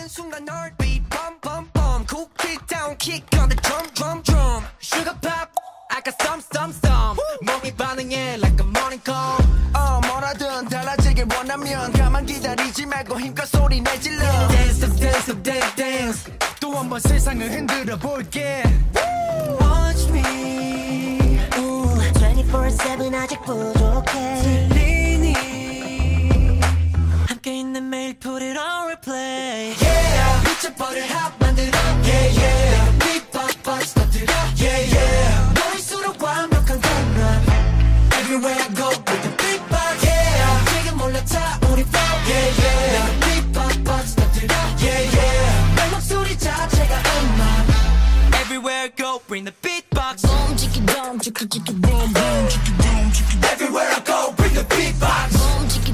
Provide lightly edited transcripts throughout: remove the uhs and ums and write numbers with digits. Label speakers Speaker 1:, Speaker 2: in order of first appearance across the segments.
Speaker 1: 모든 순간 널 beat bum bum bum cookie down kick on the drum drum drum sugar pop I got some 몸이 반응해 like a morning call 뭐라든 달라지길 원하면 가만 기다리지 말고 힘껏 소리 내질러 dance up dance up dance dance 또 한 번 세상을 흔들어 볼게 Watch me 24/7 아직 부족해 들리니 함께 있는 매일 put it on replay Yeah 미쳐버릴 핫 만들어 Yeah yeah beatbox 터뜨려 Yeah yeah 너일수록 완벽한 강남 Everywhere I go with the beatbox Yeah 지금 올라타 우리 flow Yeah yeah beatbox 터뜨려 Yeah yeah 내 목소리 자체가 음악 Everywhere I go bring the beatbox Boom chicka boom chicka chicka boom boom chicka boom chicka Everywhere I go bring the beatbox Boom chicka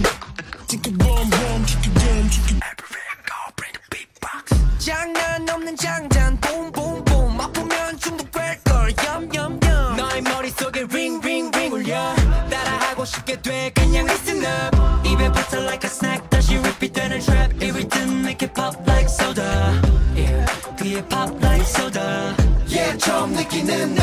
Speaker 1: chicka boom boom chicka boom chicka Everywhere I go bring the beatbox 장난 없는 장단 boom boom boom 아프면 중독될걸 yum yum yum 너의 머릿속에 ring ring ring 울려 따라하고 싶게 돼 그냥 listen up 입에 붙어 like a snack 다시 repeat 되는 trap 이 rhythm make it pop like soda Yeah 귀에 pop like soda Yeah 처음 느끼는